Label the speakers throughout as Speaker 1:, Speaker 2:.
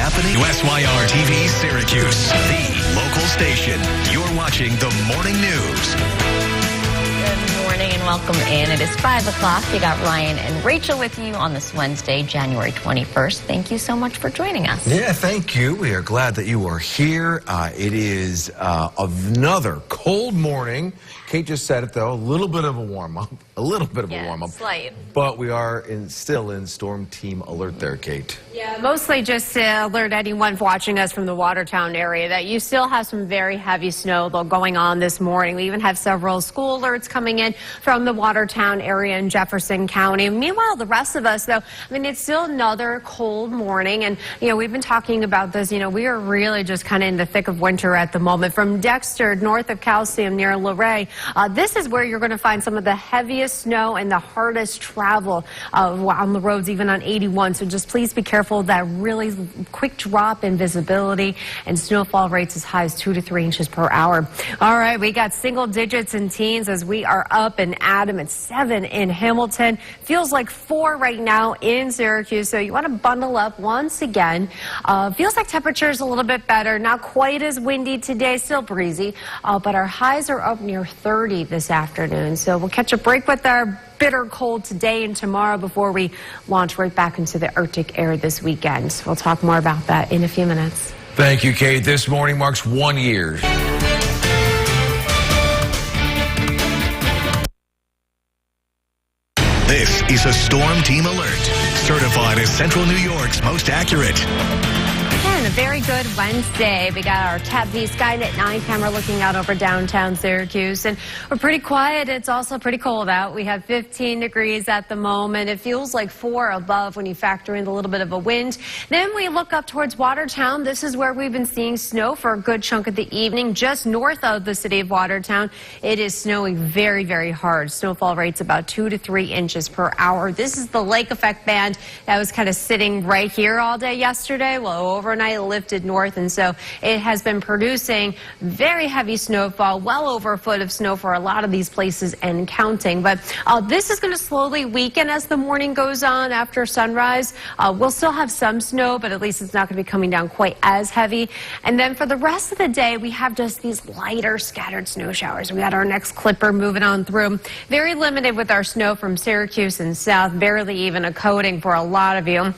Speaker 1: happening? SYR TV Syracuse, the local station. You're watching the morning news.
Speaker 2: Good morning and welcome in. It is 5 o'clock. You got Ryan and Rachel with you on this Wednesday, January 21st. Thank you so much for joining us.
Speaker 3: Yeah, thank you. We are glad that you are here. It is another cold morning. Kate just said it, though. A little bit of a warm-up. A little bit of a warm-up.
Speaker 2: Slight.
Speaker 3: But we are still in storm team alert there, Kate.
Speaker 4: Yeah, mostly just to alert anyone watching us from the Watertown area that you still have some very heavy snow going on this morning. We even have several school alerts coming in from the Watertown area in Jefferson County. Meanwhile, the rest of us, though, I mean, it's still another cold morning. And, you know, we've been talking about this. You know, we are really just kind of in the thick of winter at the moment. From Dexter, north of Calcium, near Luray, this is where you're going to find some of the heaviest snow and the hardest travel on the roads, even on 81. So just please be careful of that really quick drop in visibility and snowfall rates as high as 2 to 3 inches per hour. All right, we got single digits in teens as we are up in Adam at 7 in Hamilton. Feels like 4 right now in Syracuse. So you want to bundle up once again. Feels like temperatures a little bit better. Not quite as windy today, still breezy, but our highs are up near 30 this afternoon. So we'll catch a break with our bitter cold today and tomorrow before we launch right back into the Arctic air this weekend. We'll talk more about that in a few minutes.
Speaker 3: Thank you, Kate. This morning marks 1 year.
Speaker 1: This is a Storm Team Alert, certified as Central New York's most accurate.
Speaker 4: And a very good Wednesday. We got our Cat V Skynet 9 camera looking out over downtown Syracuse, and we're pretty quiet. It's also pretty cold out. We have 15 degrees at the moment. It feels like 4 above when you factor in a little bit of a wind. Then we look up towards Watertown. This is where we've been seeing snow for a good chunk of the evening, just north of the city of Watertown. It is snowing very, very hard. Snowfall rates about 2 to 3 inches per hour. This is the lake effect band that was kind of sitting right here all day yesterday. Well, overnight lifted north, and so it has been producing very heavy snowfall, well over a foot of snow for a lot of these places and counting. But this is going to slowly weaken as the morning goes on after sunrise. We'll still have some snow, but at least it's not going to be coming down quite as heavy. And then for the rest of the day, we have just these lighter scattered snow showers. We got our next clipper moving on through. Very limited with our snow from Syracuse and south, barely even a coating for a lot of you.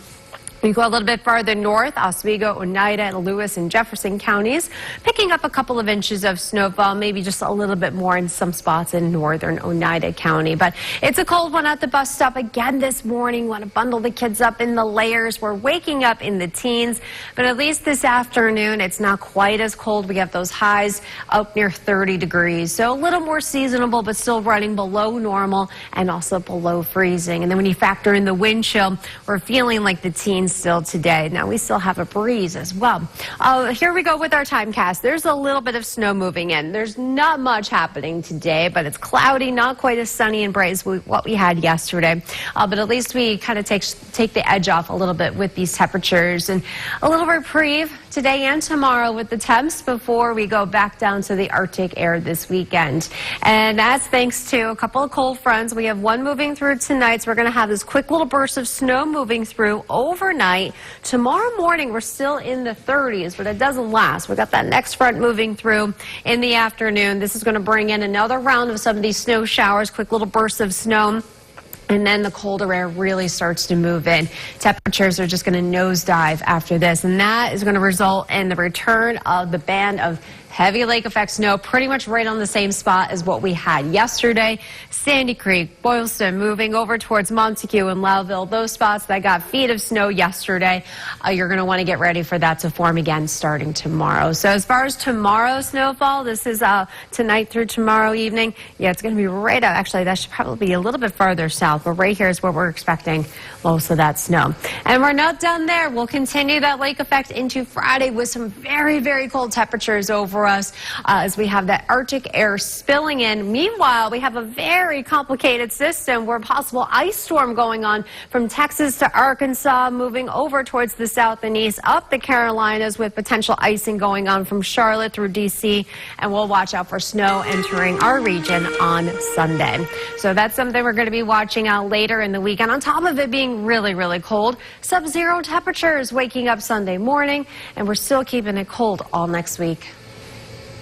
Speaker 4: We go a little bit farther north, Oswego, Oneida, Lewis, and Jefferson counties, picking up a couple of inches of snowfall, maybe just a little bit more in some spots in northern Oneida County. But it's a cold one at the bus stop again this morning. Want to bundle the kids up in the layers. We're waking up in the teens, but at least this afternoon, it's not quite as cold. We have those highs up near 30 degrees. So a little more seasonable, but still running below normal and also below freezing. And then when you factor in the wind chill, we're feeling like the teens still today. Now we still have a breeze as well. Here we go with our timecast. There's a little bit of snow moving in. There's not much happening today, but it's cloudy, not quite as sunny and bright as what we had yesterday. But at least we kind of take the edge off a little bit with these temperatures, and a little reprieve today and tomorrow with the temps before we go back down to the Arctic air this weekend. And that's thanks to a couple of cold fronts. We have one moving through tonight, so we're going to have this quick little burst of snow moving through overnight. Tomorrow morning, we're still in the 30s, but it doesn't last. We've got that next front moving through in the afternoon. This is going to bring in another round of some of these snow showers, quick little bursts of snow. And then the colder air really starts to move in. Temperatures are just going to nosedive after this, and that is going to result in the return of the band of heavy lake effect snow, pretty much right on the same spot as what we had yesterday. Sandy Creek, Boylston, moving over towards Montague and Loudville, those spots that got feet of snow yesterday, you're going to want to get ready for that to form again starting tomorrow. So as far as tomorrow's snowfall, this is tonight through tomorrow evening. Yeah, it's going to be right out. Actually, that should probably be a little bit farther south, but right here is where we're expecting most of that snow. And we're not done there. We'll continue that lake effect into Friday with some very, very cold temperatures overall. for us as we have that Arctic air spilling in. Meanwhile, we have a very complicated system where possible ice storm going on from Texas to Arkansas, moving over towards the south and east, up the Carolinas with potential icing going on from Charlotte through D.C., and we'll watch out for snow entering our region on Sunday. So that's something we're going to be watching out later in the weekend. On top of it being really, really cold, sub-zero temperatures waking up Sunday morning, and we're still keeping it cold all next week.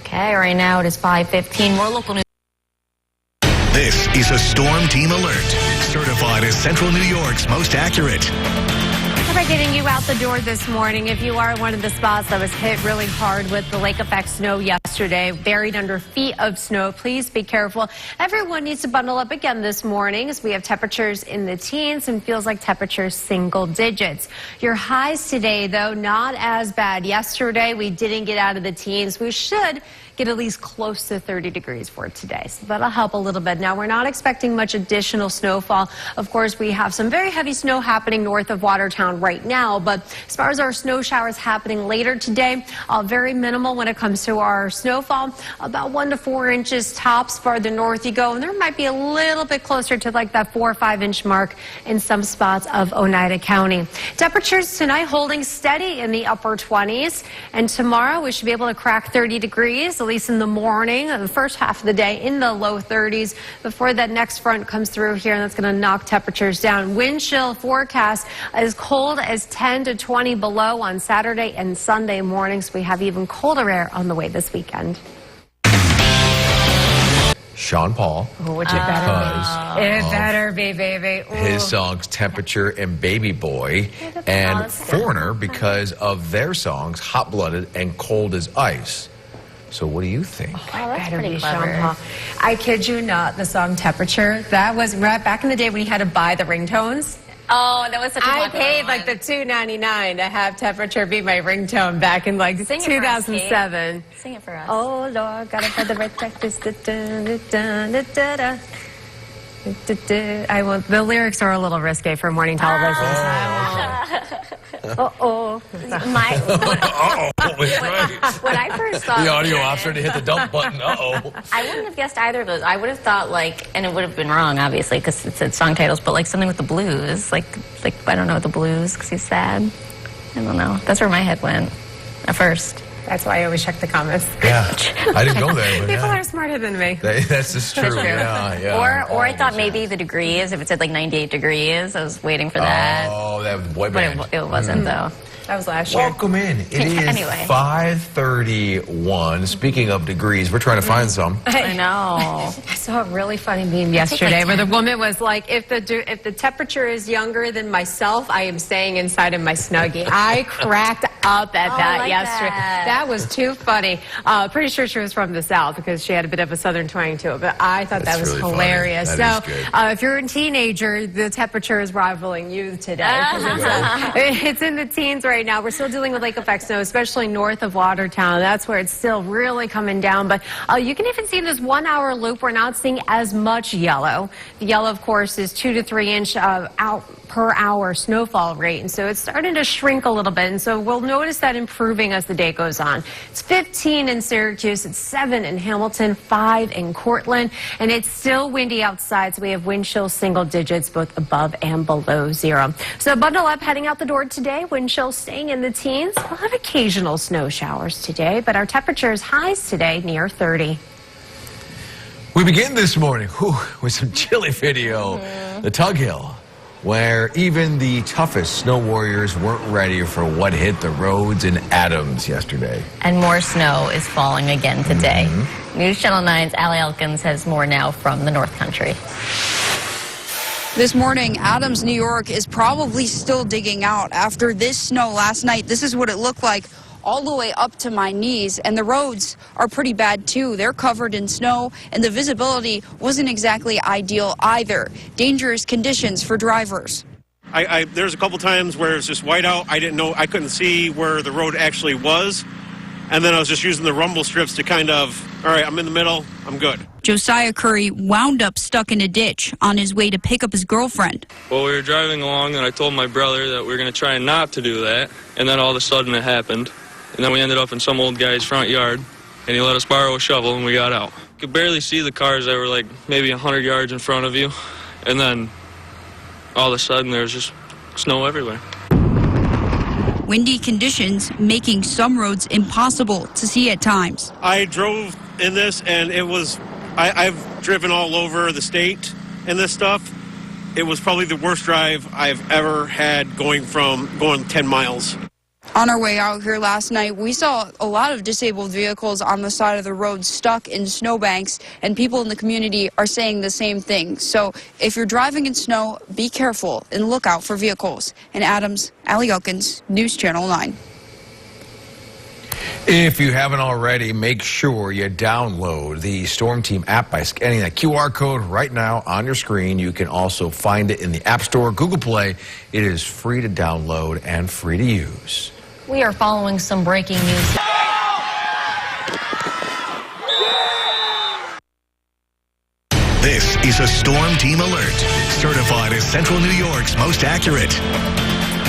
Speaker 2: Okay, right now it is 5:15. More local news.
Speaker 1: This is a Storm Team Alert, certified as Central New York's most accurate.
Speaker 4: We're getting you out the door this morning. If you are in one of the spots that was hit really hard with the lake effect snow yesterday, buried under feet of snow, please be careful. Everyone needs to bundle up again this morning as we have temperatures in the teens and feels like temperatures single digits. Your highs today, though, not as bad. Yesterday, we didn't get out of the teens. We should get at least close to 30 degrees for today. So that'll help a little bit. Now, we're not expecting much additional snowfall. Of course, we have some very heavy snow happening north of Watertown right now. But as far as our snow showers happening later today, very minimal when it comes to our snowfall. About 1 to 4 inches tops farther north you go. And there might be a little bit closer to like that 4 or 5 inch mark in some spots of Oneida County. Temperatures tonight holding steady in the upper 20s. And tomorrow we should be able to crack 30 degrees. At least in the morning, the first half of the day in the low 30s before that next front comes through here, and that's going to knock temperatures down. Wind chill forecast as cold as 10 to 20 below on Saturday and Sunday mornings. We have even colder air on the way this weekend.
Speaker 3: Sean Paul.
Speaker 4: Would you it better be, baby. Ooh.
Speaker 3: His songs Temperature and Baby Boy, and Foreigner because of their songs Hot Blooded and Cold as Ice. So what do you think?
Speaker 2: Oh, that's pretty clever.
Speaker 4: Sean Paul. I kid you not, the song Temperature, that was right back in the day when you had to buy the ringtones.
Speaker 2: Oh, that was such a
Speaker 4: I
Speaker 2: popular
Speaker 4: paid
Speaker 2: one.
Speaker 4: like the $2.99 to have Temperature be my ringtone back in like 2007.
Speaker 2: Sing it for us.
Speaker 4: Oh Lord, gotta put the right practice. I won't. The lyrics are a little risque for morning television. So I won't.
Speaker 2: When I first thought
Speaker 3: The audio officer to hit the dump button.
Speaker 2: I wouldn't have guessed either of those. I would have thought like, and it would have been wrong, obviously, because it said song titles, but like something with the blues. Like I don't know the blues because he's sad. I don't know. That's where my head went at first.
Speaker 4: That's why I always check the comments.
Speaker 3: Yeah, I didn't go there. But
Speaker 4: People are smarter than me.
Speaker 3: That's just true. Yeah.
Speaker 2: Or I thought maybe the degrees, if it said like 98 degrees, I was waiting for that.
Speaker 3: Oh, that was boy band.
Speaker 2: But it wasn't though.
Speaker 4: That was last year.
Speaker 3: Welcome in. It is
Speaker 2: Anyway.
Speaker 3: 5:31. Speaking of degrees, we're trying to find some.
Speaker 2: I know.
Speaker 4: I saw a really funny meme yesterday where the woman was like, if the temperature is younger than myself, I am staying inside of my Snuggie. I cracked up at that
Speaker 2: like
Speaker 4: yesterday.
Speaker 2: that.
Speaker 4: That was too funny. Pretty sure she was from the South because she had a bit of a Southern twang to it, but I thought
Speaker 3: That's
Speaker 4: that was
Speaker 3: really funny.
Speaker 4: hilarious.
Speaker 3: That
Speaker 4: So
Speaker 3: is good.
Speaker 4: if you're a teenager, the temperature is rivaling you today. 'Cause it's in the teens right now. We're still dealing with lake effect snow, especially north of Watertown. That's where it's still really coming down. But you can even see in this 1 hour loop, we're not seeing as much yellow. The yellow, of course, is 2 to 3 inch out per hour snowfall rate. And so it's starting to shrink a little bit. And so we'll notice that improving as the day goes on. It's 15 in Syracuse. It's 7 in Hamilton, 5 in Cortland. And it's still windy outside. So we have wind chill single digits, both above and below zero. So bundle up heading out the door today. Wind chill staying in the teens. We'll have occasional snow showers today, but our temperatures highs today near 30.
Speaker 3: We begin this morning with some chilly video. The Tug Hill, where even the toughest snow warriors weren't ready for what hit the roads in Adams yesterday.
Speaker 2: And more snow is falling again today. News Channel 9's Allie Elkins has more now from the North Country.
Speaker 5: This morning, Adams, New York is probably still digging out after this snow last night. This is what it looked like all the way up to my knees, and the roads are pretty bad too. They're covered in snow, and the visibility wasn't exactly ideal either. Dangerous conditions for drivers.
Speaker 6: There's a couple times where it's just white out. I didn't know, I couldn't see where the road actually was. And then I was just using the rumble strips to kind of, all right, I'm in the middle, I'm good.
Speaker 5: Josiah Curry wound up stuck in a ditch on his way to pick up his girlfriend.
Speaker 7: Well, we were driving along, and I told my brother that we were going to try not to do that. And then all of a sudden it happened. And then we ended up in some old guy's front yard. and he let us borrow a shovel, and we got out. You could barely see the cars that were like maybe 100 yards in front of you, and then all of a sudden there was just snow everywhere.
Speaker 5: Windy conditions making some roads impossible to see at times.
Speaker 6: I drove in this, and it was, I've driven all over the state in this stuff. It was probably the worst drive I've ever had going 10 miles.
Speaker 5: On our way out here last night, we saw a lot of disabled vehicles on the side of the road stuck in snowbanks, and people in the community are saying the same thing. So if you're driving in snow, be careful and look out for vehicles. In Adams, Allie Elkins, News Channel 9.
Speaker 3: If you haven't already, make sure you download the Storm Team app by scanning that QR code right now on your screen. You can also find it in the App Store, Google Play. It is free to download and free to use.
Speaker 2: We are following some breaking news.
Speaker 1: This is a Storm Team Alert, certified as Central New York's most accurate.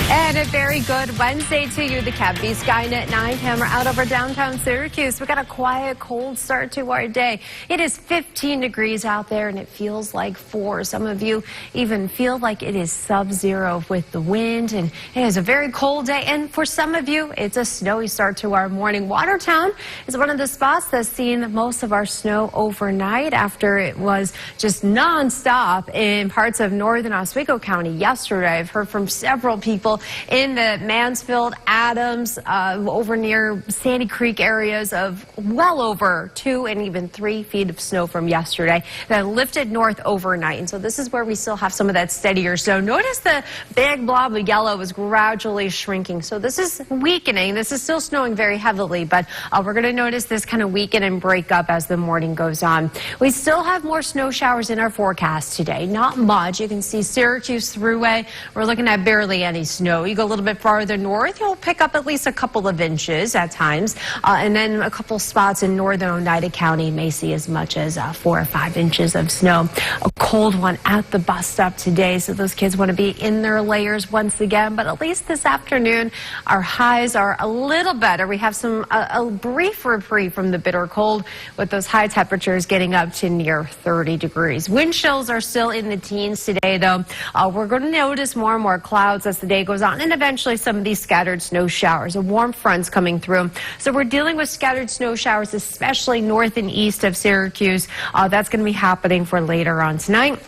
Speaker 4: And a very good Wednesday to you. The Cat B Skynet 9 camera out over downtown Syracuse. We got a quiet, cold start to our day. It is 15 degrees out there, and it feels like 4. Some of you even feel like it is sub-zero with the wind, and it is a very cold day. And for some of you, it's a snowy start to our morning. Watertown is one of the spots that's seen most of our snow overnight after it was just nonstop in parts of northern Oswego County yesterday. I've heard from several people in the Mansfield, Adams, over near Sandy Creek areas of well over 2 and even 3 feet of snow from yesterday that lifted north overnight. And so this is where we still have some of that steadier snow. Notice the big blob of yellow is gradually shrinking. So this is weakening. This is still snowing very heavily, but we're going to notice this kind of weaken and break up as the morning goes on. We still have more snow showers in our forecast today. Not much. You can see Syracuse Thruway. We're looking at barely any snow. You go a little bit farther north, you'll pick up at least a couple of inches at times. And then a couple spots in northern Oneida County may see as much as 4 or 5 inches of snow. A cold one at the bus stop today, so those kids want to be in their layers once again. But at least this afternoon, our highs are a little better. We have a brief reprieve from the bitter cold with those high temperatures getting up to near 30 degrees. Wind chills are still in the teens today, though. We're going to notice more and more clouds as the day goes on, and eventually some of these scattered snow showers. A warm front's coming through. So we're dealing with scattered snow showers, especially north and east of Syracuse. That's going to be happening for later on tonight.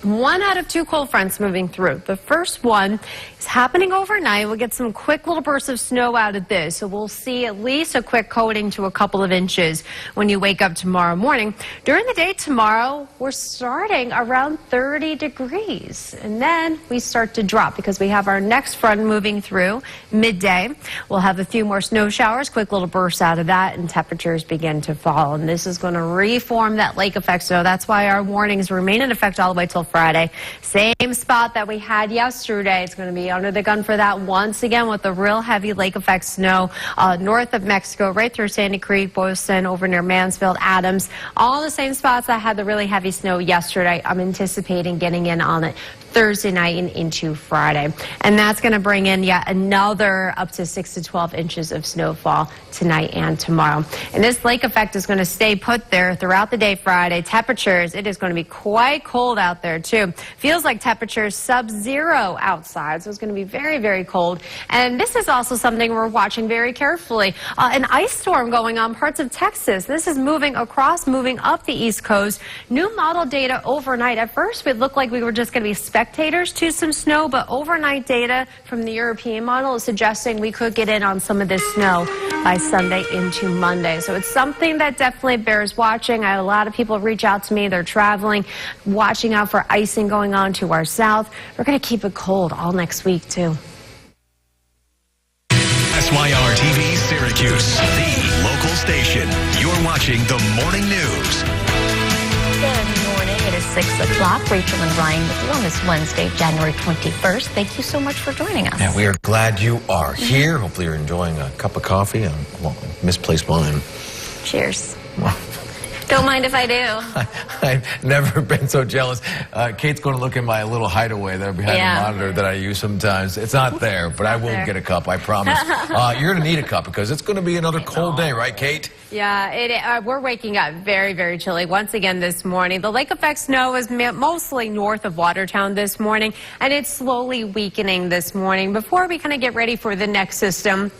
Speaker 4: 1 out of 2 cold fronts moving through. The first one is happening overnight. We'll get some quick little bursts of snow out of this. So we'll see at least a quick coating to a couple of inches when you wake up tomorrow morning. During the day tomorrow, we're starting around 30 degrees. And then we start to drop because we have our next front moving through midday. We'll have a few more snow showers, quick little bursts out of that, and temperatures begin to fall. And this is going to reform that lake effect snow. That's why our warnings remain in effect all the way till Friday. Same spot that we had yesterday. It's going to be under the gun for that once again with the real heavy lake effect snow north of Mexico, right through Sandy Creek, Boylston, over near Mansfield, Adams. All the same spots that had the really heavy snow yesterday. I'm anticipating getting in on it Thursday night and into Friday. And that's going to bring in yet another up to 6 to 12 inches of snowfall tonight and tomorrow. And this lake effect is going to stay put there throughout the day Friday. Temperatures, it is going to be quite cold out there too. Feels like temperatures sub-zero outside, so it's going to be very, very cold. And this is also something we're watching very carefully. An ice storm going on parts of Texas. This is moving across, moving up the East Coast. New model data overnight. At first, it looked like we were just going to be spectators to some snow, but overnight data from the European model is suggesting we could get in on some of this snow by Sunday into Monday. So it's something that definitely bears watching. I had a lot of people reach out to me. They're traveling, watching out for icing going on to our south. We're going to keep it cold all next week, too.
Speaker 1: SYR TV Syracuse, the local station. You're watching the morning news.
Speaker 2: Good morning. It is 6 o'clock. Rachel and Ryan with you on this Wednesday, January 21st. Thank you so much for joining us.
Speaker 3: Yeah, we are glad you are here. Hopefully you're enjoying a cup of coffee and misplaced wine.
Speaker 2: Cheers. Don't mind if I do.
Speaker 3: I've never been so jealous. Kate's going to look in my little hideaway there behind the monitor that I use sometimes. It's not there, but I will get a cup, I promise. You're going to need a cup because it's going to be another cold day, right, Kate?
Speaker 4: Yeah, we're waking up very, very chilly once again this morning. The lake effect snow is mostly north of Watertown this morning, and it's slowly weakening this morning. Before we kind of get ready for the next system,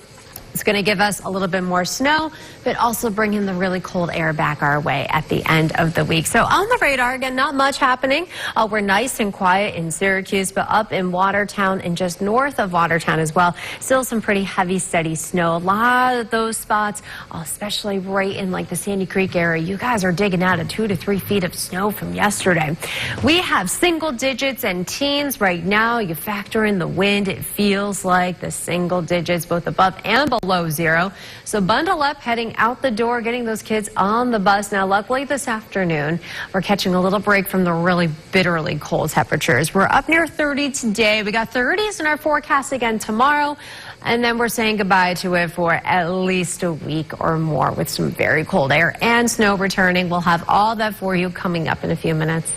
Speaker 4: it's going to give us a little bit more snow, but also bring in the really cold air back our way at the end of the week. So on the radar, again, not much happening. We're nice and quiet in Syracuse, but up in Watertown and just north of Watertown as well, still some pretty heavy, steady snow. A lot of those spots, especially right in like the Sandy Creek area, you guys are digging out of 2 to 3 feet of snow from yesterday. We have single digits and teens right now. You factor in the wind, it feels like the single digits, both above and below zero. So bundle up, heading out the door, getting those kids on the bus. Now, luckily this afternoon, we're catching a little break from the really bitterly cold temperatures. We're up near 30 today. We got 30s in our forecast again tomorrow. And then we're saying goodbye to it for at least a week or more with some very cold air and snow returning. We'll have all that for you coming up in a few minutes.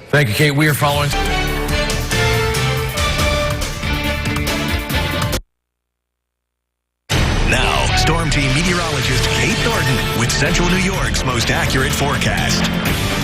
Speaker 3: Thank you, Kate. We are following.
Speaker 1: Now, Storm Team meteorologist Kate Thornton with Central New York's most accurate forecast.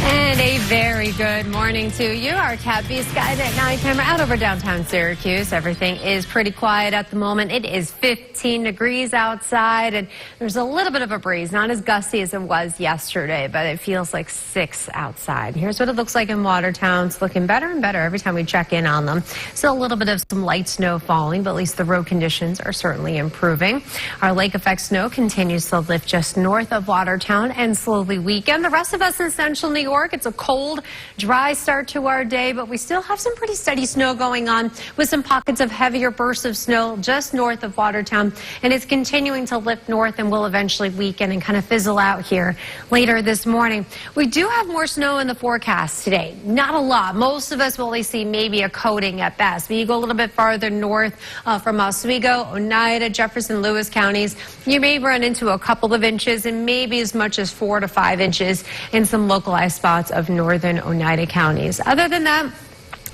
Speaker 4: And a very good morning to you. Our Cat B Sky at 9 camera out over downtown Syracuse. Everything is pretty quiet at the moment. It is 15 degrees outside, and there's a little bit of a breeze. Not as gusty as it was yesterday, but it feels like 6 outside. Here's what it looks like in Watertown. It's looking better and better every time we check in on them. Still a little bit of some light snow falling, but at least the road conditions are certainly improving. Our lake effect snow continues to lift just north of Watertown and slowly weaken. The rest of us in central New York, it's a cold, dry start to our day, but we still have some pretty steady snow going on with some pockets of heavier bursts of snow just north of Watertown. And it's continuing to lift north and will eventually weaken and kind of fizzle out here later this morning. We do have more snow in the forecast today. Not a lot. Most of us will only see maybe a coating at best. But you go a little bit farther north from Oswego, Oneida, Jefferson, Lewis counties, you may run into a couple of inches and maybe as much as 4 to 5 inches in some localized spots of northern Oneida counties. Other than that,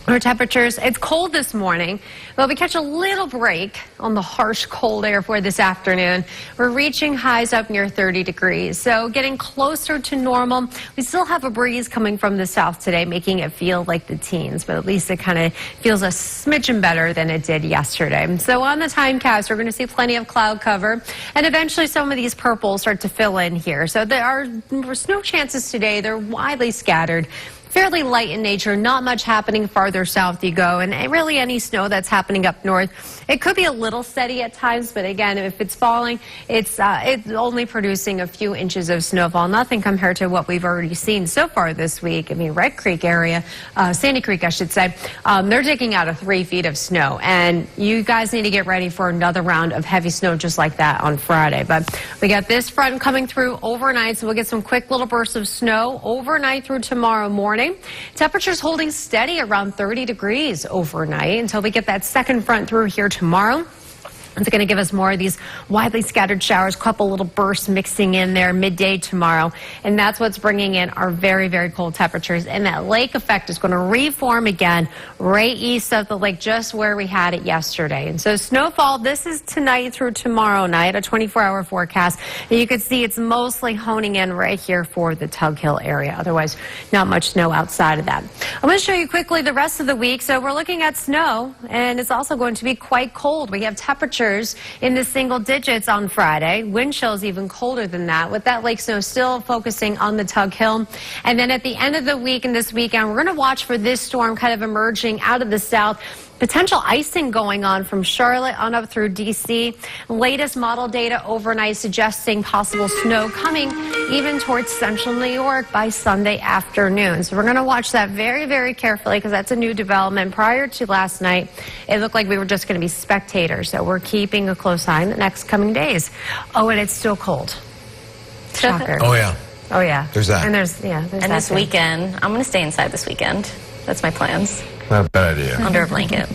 Speaker 4: our temperatures, it's cold this morning, but we catch a little break on the harsh cold air for this afternoon. We're reaching highs up near 30 degrees, so getting closer to normal. We still have a breeze coming from the south today, making it feel like the teens, but at least it kind of feels a smidgen better than it did yesterday. So on the timecast, we're going to see plenty of cloud cover, and eventually some of these purples start to fill in here. So there are snow chances today. They're widely scattered. Fairly light in nature, not much happening farther south you go, and really any snow that's happening up north. It could be a little steady at times, but again, if it's falling, it's only producing a few inches of snowfall, nothing compared to what we've already seen so far this week. I mean, Red Creek area, Sandy Creek, I should say, they're digging out of 3 feet of snow, and you guys need to get ready for another round of heavy snow just like that on Friday. But we got this front coming through overnight, so we'll get some quick little bursts of snow overnight through tomorrow morning. Temperatures holding steady around 30 degrees overnight until we get that second front through here tomorrow. It's going to give us more of these widely scattered showers, couple little bursts mixing in there midday tomorrow. And that's what's bringing in our very, very cold temperatures. And that lake effect is going to reform again right east of the lake, just where we had it yesterday. And so snowfall, this is tonight through tomorrow night, a 24-hour forecast. And you can see it's mostly honing in right here for the Tug Hill area. Otherwise, not much snow outside of that. I'm going to show you quickly the rest of the week. So we're looking at snow, and it's also going to be quite cold. We have temperatures in the single digits on Friday. Wind chills even colder than that, with that lake snow still focusing on the Tug Hill. And then at the end of the week and this weekend, we're going to watch for this storm kind of emerging out of the south. Potential icing going on from Charlotte on up through D.C. Latest model data overnight suggesting possible snow coming even towards central New York by Sunday afternoon. So we're going to watch that very, very carefully because that's a new development. Prior to last night, it looked like we were just going to be spectators. So we're keeping a close eye in the next coming days. Oh, and it's still cold. Shocker.
Speaker 3: Oh, yeah.
Speaker 4: Oh, yeah.
Speaker 3: There's that.
Speaker 4: And there's
Speaker 2: And this weekend, I'm going to stay inside this weekend. That's my plans.
Speaker 3: Not a bad idea.
Speaker 2: Under a blanket.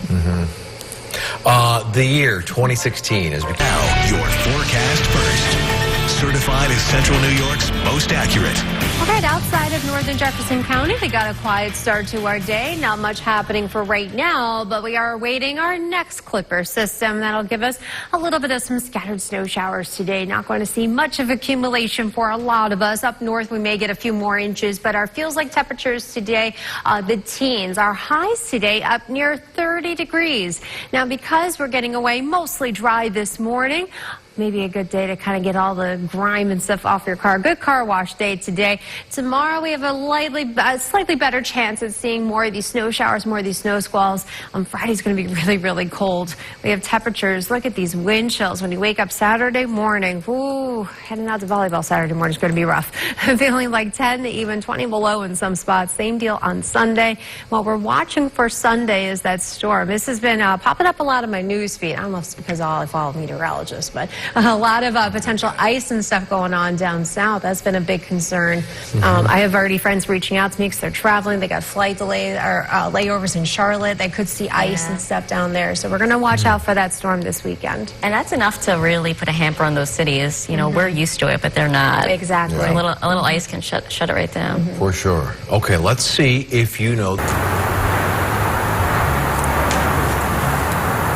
Speaker 3: The year 2016 is
Speaker 1: Now, your forecast first. certified as Central New York's most accurate.
Speaker 4: All right, outside of northern Jefferson County, we got a quiet start to our day. Not much happening for right now, but we are awaiting our next Clipper system. That'll give us a little bit of some scattered snow showers today. Not going to see much of accumulation for a lot of us. Up north, we may get a few more inches, but our feels like temperatures today, the teens. Our highs today up near 30 degrees. Now, because we're getting away mostly dry this morning, maybe a good day to kind of get all the grime and stuff off your car. Good car wash day today. Tomorrow we have a slightly better chance at seeing more of these snow showers, more of these snow squalls. Friday's going to be really, really cold. We have temperatures. Look at these wind chills when you wake up Saturday morning. Ooh, heading out to volleyball Saturday morning is going to be rough. Feeling like 10 to even 20 below in some spots. Same deal on Sunday. What we're watching for Sunday is that storm. This has been popping up a lot of my news feed, almost because I follow meteorologists, but a lot of potential ice and stuff going on down south. That's been a big concern. I have already friends reaching out to me because they're traveling. They got flight delays or layovers in Charlotte. They could see ice and stuff down there. So we're going to watch out for that storm this weekend.
Speaker 2: And that's enough to really put a hamper on those cities. You know, we're used to it, but they're not.
Speaker 4: Exactly.
Speaker 2: A little ice can shut it right down.
Speaker 3: For sure. Okay, let's see if you know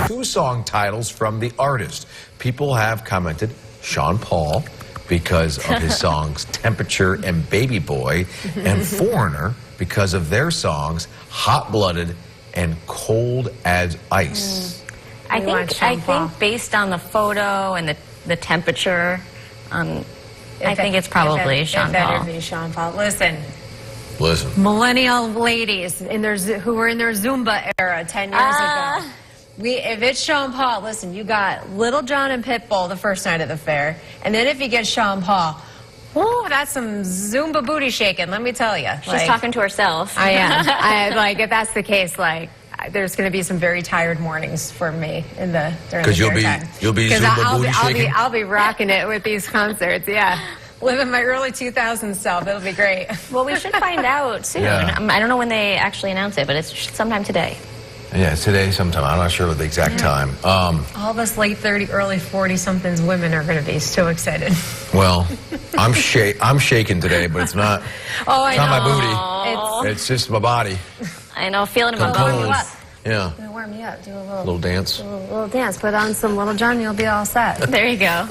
Speaker 3: two song titles from the artist. People have commented Sean Paul because of his songs Temperature and Baby Boy, and Foreigner because of their songs Hot Blooded and Cold as Ice.
Speaker 2: I think based on the photo and the temperature, I think it's probably Sean Paul.
Speaker 4: It better be Sean Paul. Listen.
Speaker 3: Millennial
Speaker 4: ladies who were in their Zumba era 10 years ago. If it's Sean Paul, listen, you got Little John and Pitbull the first night at the fair. And then if you get Sean Paul, whoo, that's some Zumba booty shaking, let me tell you.
Speaker 2: She's talking to herself.
Speaker 4: I am. If that's the case, there's going to be some very tired mornings for me during the time.
Speaker 3: You'll be Zumba booty shaking?
Speaker 4: I'll be rocking it with these concerts, yeah. Living my early 2000s self. It'll be great.
Speaker 2: Well, we should find out soon.
Speaker 3: Yeah.
Speaker 2: I don't know when they actually announce it, but it's sometime today.
Speaker 3: Yeah, today sometime. I'm not sure of the exact time.
Speaker 4: All of us late 30, early 40-somethings women are going to be so excited.
Speaker 3: Well, I'm shaking today, but it's not.
Speaker 4: Oh,
Speaker 3: it's not my booty. It's just my body.
Speaker 2: I know, feeling it in my bones.
Speaker 3: Yeah.
Speaker 4: Warm me up. Do a
Speaker 3: little dance.
Speaker 4: A little dance. Put on some Little John, you'll be all set.
Speaker 2: There you go.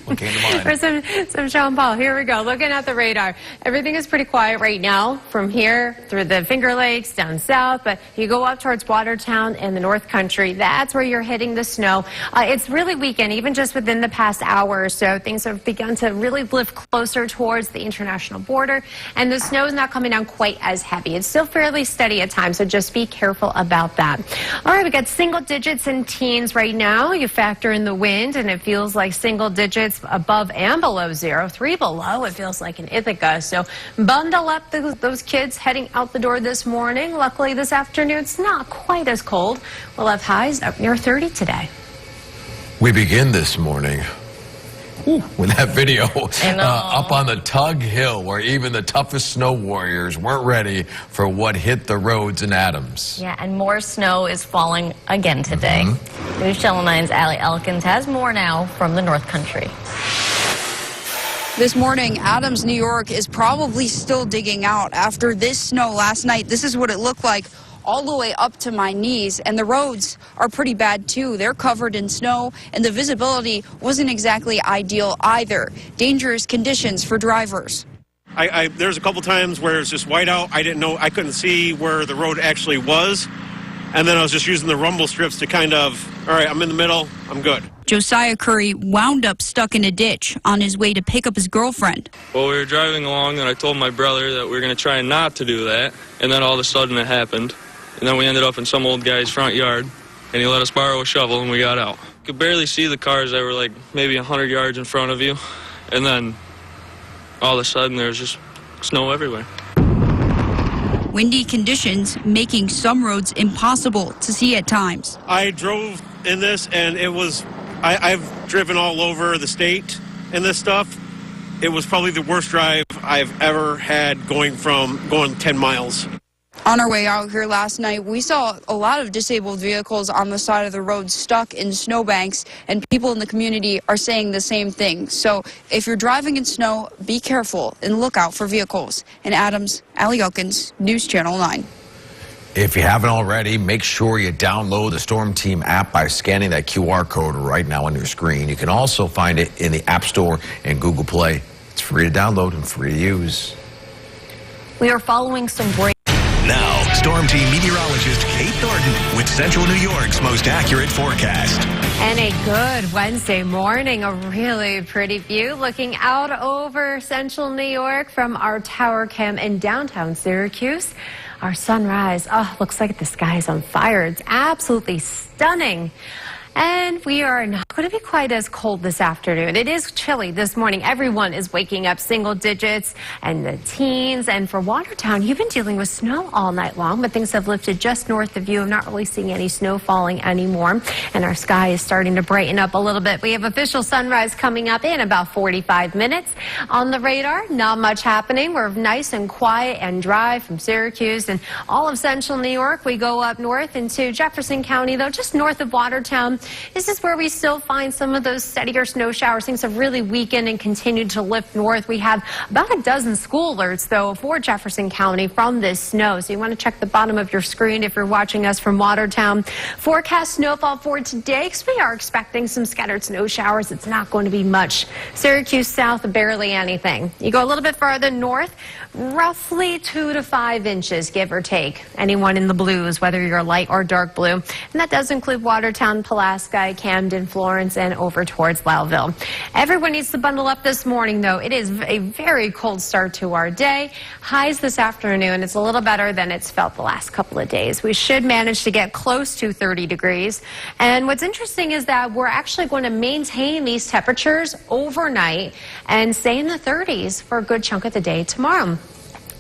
Speaker 3: What came to mind?
Speaker 4: For some Sean Paul. Here we go. Looking at the radar. Everything is pretty quiet right now from here through the Finger Lakes down south. But you go up towards Watertown and the North Country. That's where you're hitting the snow. It's really weakened, even just within the past hour or so. Things have begun to really lift closer towards the international border. And the snow is not coming down quite as heavy. It's still fairly steady at times, so just be careful about that. All right, we got single digits and teens right now. You factor in the wind, and it feels like single digits above and below 0. 3 below, it feels like in Ithaca. So bundle up those kids heading out the door this morning. Luckily, this afternoon, it's not quite as cold. We'll have highs up near 30 today.
Speaker 3: We begin this morning with that video up on the Tug Hill, where even the toughest snow warriors weren't ready for what hit the roads in Adams.
Speaker 2: Yeah, and more snow is falling again today. News Channel 9's Allie Elkins has more now from the North Country.
Speaker 5: This morning, Adams, New York is probably still digging out after this snow last night. This is what it looked like all the way up to my knees, and the roads are pretty bad too. They're covered in snow, and the visibility wasn't exactly ideal either. Dangerous conditions for drivers.
Speaker 6: There's a couple times where it's just white out. I couldn't see where the road actually was, and then I was just using the rumble strips to kind of, all right, I'm in the middle, I'm good.
Speaker 5: Josiah Curry wound up stuck in a ditch on his way to pick up his girlfriend.
Speaker 7: Well, we were driving along, and I told my brother that we were going to try not to do that, and then all of a sudden it happened. And then we ended up in some old guy's front yard, and he let us borrow a shovel, and we got out. You could barely see the cars that were like maybe 100 yards in front of you, and then all of a sudden there was just snow everywhere.
Speaker 5: Windy conditions making some roads impossible to see at times.
Speaker 6: I drove in this, and I've driven all over the state in this stuff. It was probably the worst drive I've ever had going 10 miles.
Speaker 5: On our way out here last night, we saw a lot of disabled vehicles on the side of the road stuck in snowbanks, and people in the community are saying the same thing. So if you're driving in snow, be careful and look out for vehicles. In Adams, Allie Elkins, News Channel 9.
Speaker 3: If you haven't already, make sure you download the Storm Team app by scanning that QR code right now on your screen. You can also find it in the App Store and Google Play. It's free to download and free to use.
Speaker 2: We are following some break.
Speaker 1: Now, Storm Team meteorologist Kate Thornton with Central New York's most accurate forecast.
Speaker 4: And a good Wednesday morning, a really pretty view looking out over Central New York from our tower cam in downtown Syracuse. Our sunrise, looks like the sky is on fire. It's absolutely stunning. And we are not going to be quite as cold this afternoon. It is chilly this morning. Everyone is waking up single digits and the teens. And for Watertown, you've been dealing with snow all night long, but things have lifted just north of you. I'm not really seeing any snow falling anymore. And our sky is starting to brighten up a little bit. We have official sunrise coming up in about 45 minutes. On the radar, not much happening. We're nice and quiet and dry from Syracuse and all of Central New York. We go up north into Jefferson County, though, just north of Watertown. This is where we still find some of those steadier snow showers. Things have really weakened and continued to lift north. We have about a dozen school alerts, though, for Jefferson County from this snow. So you want to check the bottom of your screen if you're watching us from Watertown. Forecast snowfall for today, because we are expecting some scattered snow showers. It's not going to be much. Syracuse south, barely anything. You go a little bit farther north, roughly 2 to 5 inches, give or take. Anyone in the blues, whether you're light or dark blue. And that does include Watertown, Pulaski, Camden, Florence, and over towards Lowville. Everyone needs to bundle up this morning, though. It is a very cold start to our day. Highs this afternoon. It's a little better than it's felt the last couple of days. We should manage to get close to 30 degrees. And what's interesting is that we're actually going to maintain these temperatures overnight and stay in the 30s for a good chunk of the day tomorrow.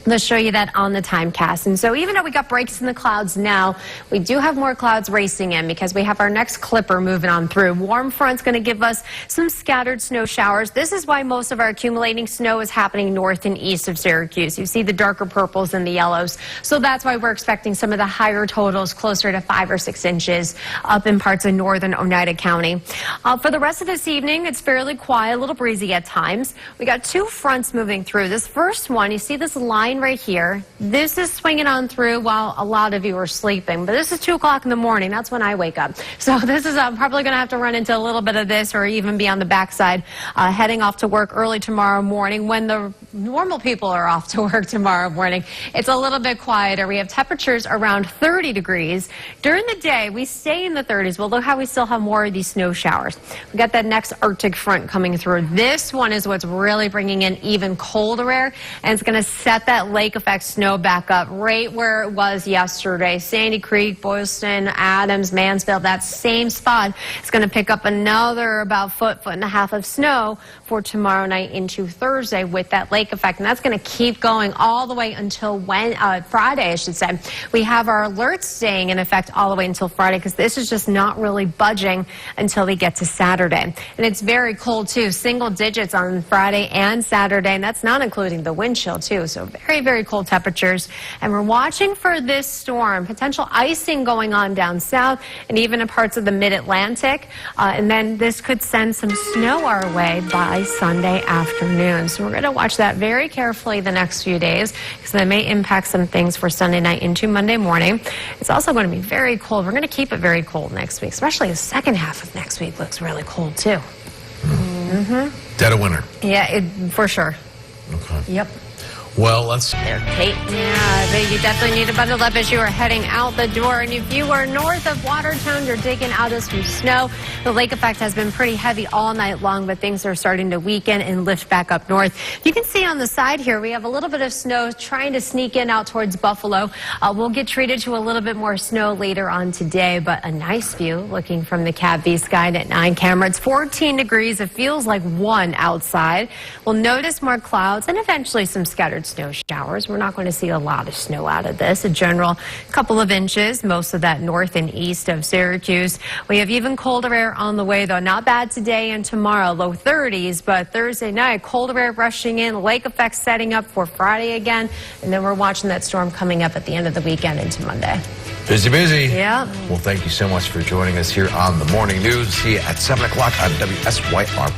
Speaker 4: Let's show you that on the timecast. And so even though we got breaks in the clouds now, we do have more clouds racing in because we have our next clipper moving on through. Warm front's going to give us some scattered snow showers. This is why most of our accumulating snow is happening north and east of Syracuse. You see the darker purples and the yellows. So that's why we're expecting some of the higher totals, closer to 5 or 6 inches up in parts of northern Oneida County. For the rest of this evening, it's fairly quiet, a little breezy at times. We got two fronts moving through. This first one, you see this line right here. This is swinging on through while a lot of you are sleeping, but this is 2 o'clock in the morning. That's when I wake up. So this is probably going to have to run into a little bit of this or even be on the backside heading off to work early tomorrow morning when the normal people are off to work tomorrow morning. It's a little bit quieter. We have temperatures around 30 degrees. During the day, we stay in the 30s, but look how we still have more of these snow showers. We got that next Arctic front coming through. This one is what's really bringing in even colder air, and it's going to set that lake effect snow back up right where it was yesterday. Sandy Creek, Boylston, Adams, Mansfield, that same spot. It's going to pick up another about foot and a half of snow for tomorrow night into Thursday with that lake effect. And that's going to keep going all the way until Friday, I should say. We have our alerts staying in effect all the way until Friday because this is just not really budging until we get to Saturday. And it's very cold, too. Single digits on Friday and Saturday. And that's not including the wind chill, too. So very, very cold temperatures. And we're watching for this storm, potential icing going on down south and even in parts of the mid-Atlantic. And then this could send some snow our way by Sunday afternoon. So we're going to watch that very carefully the next few days because that may impact some things for Sunday night into Monday morning. It's also going to be very cold. We're going to keep it very cold next week, especially the second half of next week looks really cold too.
Speaker 3: Dead of winter.
Speaker 2: Yeah, for sure.
Speaker 3: Okay.
Speaker 2: Yep.
Speaker 3: Well, let's...
Speaker 2: There, Kate.
Speaker 4: Yeah, but you definitely need to bundle up as you are heading out the door. And if you are north of Watertown, you're digging out of some snow. The lake effect has been pretty heavy all night long, but things are starting to weaken and lift back up north. You can see on the side here, we have a little bit of snow trying to sneak in out towards Buffalo. We'll get treated to a little bit more snow later on today, but a nice view looking from the Cab V Skynet 9 camera. It's 14 degrees. It feels like 1 outside. We'll notice more clouds and eventually some scattered scattered snow showers. We're not going to see a lot of snow out of this. A general couple of inches, most of that north and east of Syracuse. We have even colder air on the way, though. Not bad today and tomorrow, low 30s, but Thursday night, colder air rushing in, lake effects setting up for Friday again, and then we're watching that storm coming up at the end of the weekend into Monday.
Speaker 3: Busy, busy.
Speaker 4: Yeah.
Speaker 3: Well, thank you so much for joining us here on the Morning News. See you at 7 o'clock on WSYR+.